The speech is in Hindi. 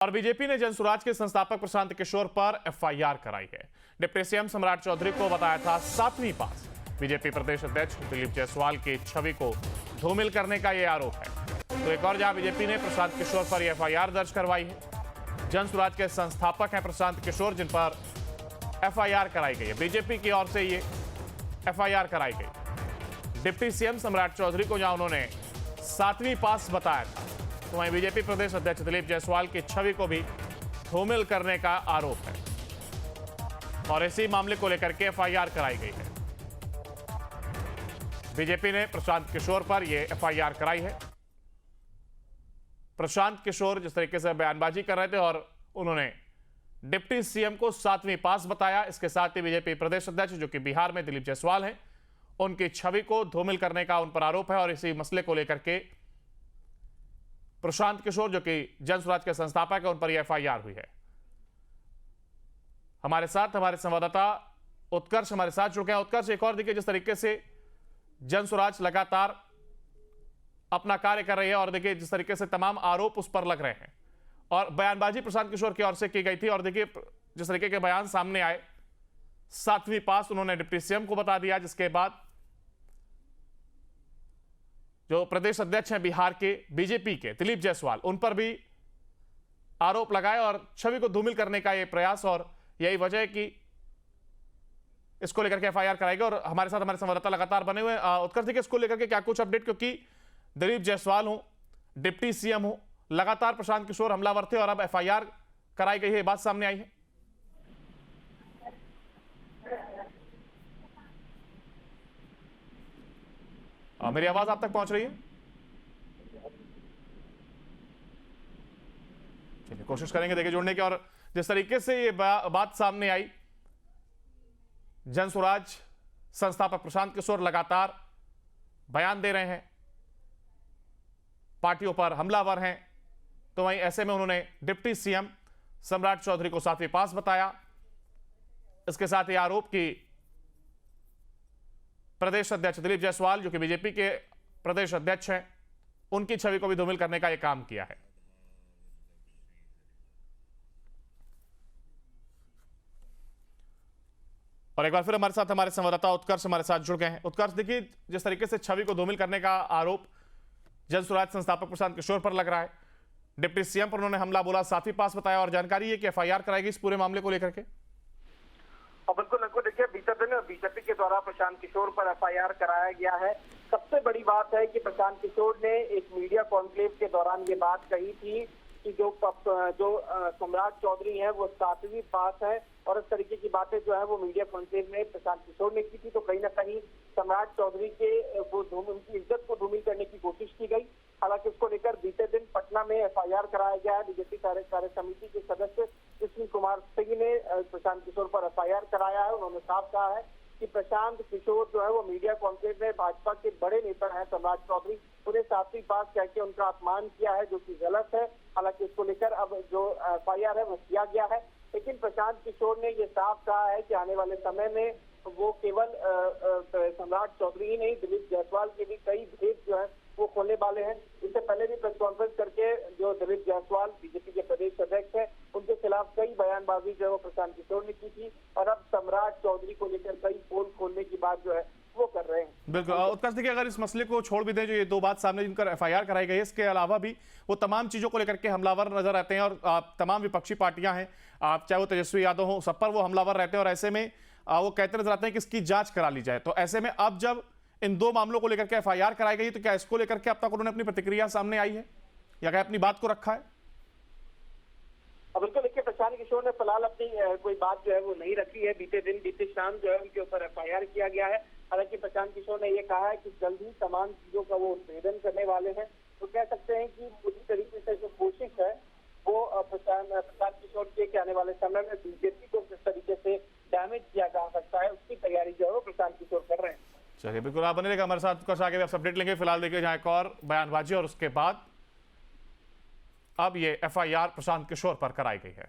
और बीजेपी ने जनसुराज के संस्थापक प्रशांत किशोर पर एफआईआर कराई है। डिप्टी सीएम सम्राट चौधरी को बताया था 7वीं पास। बीजेपी प्रदेश अध्यक्ष दिलीप जायसवाल की छवि को धूमिल करने का यह आरोप है। तो एक और जहां बीजेपी ने प्रशांत किशोर पर यह एफआईआर दर्ज करवाई है। जनसुराज के संस्थापक हैं प्रशांत किशोर, जिन पर एफआईआर कराई गई है। बीजेपी की ओर से ये एफआईआर कराई गई। डिप्टी सीएम सम्राट चौधरी को जहां उन्होंने 7वीं पास बताया था, तो वहीं बीजेपी प्रदेश अध्यक्ष दिलीप जायसवाल की छवि को भी धूमिल करने का आरोप है और इसी मामले को लेकर के एफआईआर कराई गई है। बीजेपी ने प्रशांत किशोर पर यह एफआईआर कराई है। प्रशांत किशोर जिस तरीके से बयानबाजी कर रहे थे और उन्होंने डिप्टी सीएम को 7वीं पास बताया, इसके साथ ही बीजेपी प्रदेश अध्यक्ष जो कि बिहार में दिलीप जायसवाल हैं, उनकी छवि को धूमिल करने का उन पर आरोप है और इसी मसले को लेकर के प्रशांत किशोर जो कि जनसुराज के संस्थापक है, उन पर यह एफआईआर हुई है। हमारे साथ हमारे संवाददाता उत्कर्ष हमारे साथ जुड़ गए हैं। उत्कर्ष, एक और देखिए जिस तरीके से जनसुराज लगातार अपना कार्य कर रही है और देखिए जिस तरीके से तमाम आरोप उस पर लग रहे हैं और बयानबाजी प्रशांत किशोर की ओर से की गई थी और देखिए जिस तरीके के बयान सामने आए, 7वीं पास उन्होंने डिप्टी सीएम को बता दिया, जिसके बाद जो प्रदेश अध्यक्ष हैं बिहार के बीजेपी के दिलीप जायसवाल, उन पर भी आरोप लगाए और छवि को धूमिल करने का यह प्रयास, और यही वजह है कि इसको लेकर के एफआईआर कराएगा। और हमारे साथ हमारे संवाददाता लगातार बने हुए उत्कर्ष, देखिए इसको लेकर के क्या कुछ अपडेट, क्योंकि दिलीप जायसवाल हो, डिप्टी सीएम हो, लगातार प्रशांत किशोर हमलावर थे और अब एफआईआर कराई गई है, बात सामने आई है। मेरी आवाज आप तक पहुंच रही है? चलिए कोशिश करेंगे देखिए जोड़ने की। और जिस तरीके से ये बात सामने आई, जनसुराज संस्थापक प्रशांत किशोर लगातार बयान दे रहे हैं, पार्टियों पर हमलावर हैं, तो वहीं ऐसे में उन्होंने डिप्टी सीएम सम्राट चौधरी को 7वीं पास बताया। इसके साथ ही आरोप की प्रदेश अध्यक्ष दिलीप जायसवाल जो कि बीजेपी के प्रदेश अध्यक्ष हैं, उनकी छवि को भी धूमिल करने का यह काम किया है। और एक बार फिर हमारे साथ हमारे संवाददाता उत्कर्ष हमारे साथ जुड़ गए हैं। उत्कर्ष, देखिए जिस तरीके से छवि को धूमिल करने का आरोप जनसुराज संस्थापक प्रशांत किशोर पर लग रहा है, डिप्टी सीएम पर उन्होंने हमला बोला, 7वीं पास बताया और जानकारी है कि एफआईआर कराएगी इस पूरे मामले को लेकर के। बिल्कुल बिल्कुल, देखिए बीते दिन बीजेपी के द्वारा प्रशांत किशोर पर एफआईआर कराया गया है। सबसे बड़ी बात है कि प्रशांत किशोर ने एक मीडिया कॉन्क्लेव के दौरान ये बात कही थी कि जो सम्राट चौधरी है वो 7वीं पास है, और इस तरीके की बातें जो है वो मीडिया कॉन्क्लेव में प्रशांत किशोर ने की थी। तो कहीं ना कहीं सम्राट चौधरी के वो उनकी इज्जत को धूमिल करने की कोशिश की गई। हालांकि इसको लेकर बीते दिन पटना में एफआईआर कराया गया है। बीजेपी कार्य समिति के सदस्य कृष्ण कुमार सिंह ने प्रशांत किशोर पर एफआईआर कराया है। उन्होंने साफ कहा है कि प्रशांत किशोर जो है वो मीडिया कॉन्क्लेव में भाजपा के बड़े नेता हैं सम्राट चौधरी, उन्हें 7वीं पास कह के उनका अपमान किया है, जो कि गलत है। हालांकि इसको लेकर अब जो एफआईआर है वो किया गया है, लेकिन प्रशांत किशोर ने ये साफ कहा है कि आने वाले समय में वो केवल सम्राट चौधरी ही नहीं, दिलीप जायसवाल के भी कई भेद जो है वो खोलने वाले हैं। इससे पहले भी प्रेस कॉन्फ्रेंस करके जो दिलीप जायसवाल बीजेपी के प्रदेश अध्यक्ष हैं, उनके खिलाफ कई बयानबाजी जो है वो प्रशांत किशोर ने की थी और अब सम्राट चौधरी को लेकर कई पोल खोलने की बात जो है वो कर रहे हैं। बिल्कुल उत्कर्ष, देखिए अगर इस मसले को छोड़ भी दें, जो ये दो बात सामने जिनकर एफआईआर कराई गई है, इसके अलावा भी वो तमाम चीजों को लेकर के हमलावर नजर आते हैं और तमाम विपक्षी पार्टियां हैं, चाहे वो तेजस्वी यादव हो, सब पर वो हमलावर रहते हैं और ऐसे में वो कहते नजर आते हैं कि इसकी जांच करा ली जाए। तो ऐसे में अब जब इन दो मामलों को लेकर के एफआईआर कराई गई, तो क्या इसको लेकर के अब तक उन्होंने अपनी प्रतिक्रिया सामने आई है या क्या अपनी बात को रखा है? बिल्कुल, देखिए प्रशांत किशोर ने फिलहाल अपनी कोई बात जो है वो नहीं रखी है। बीते शाम जो है उनके ऊपर एफआईआर किया गया है। हालांकि प्रशांत किशोर ने यह कहा है कि जल्द ही तमाम चीजों का वो उद्भेदन करने वाले हैं। तो कह सकते हैं कि पूरी तरीके से जो कोशिश है वो प्रशांत किशोर के आने वाले समय में बीजेपी को किस तरीके से डैमेज किया जा सकता है, उसकी तैयारी जो है वो प्रशांत किशोर कर रहे हैं। चलिए बिल्कुल, आप बने रहेगा हमारे साथ, कुछ आगे भी आप अपडेट लेंगे। फिलहाल देखिए जहां एक और बयानबाजी और उसके बाद अब ये एफआईआर प्रशांत किशोर पर कराई गई है।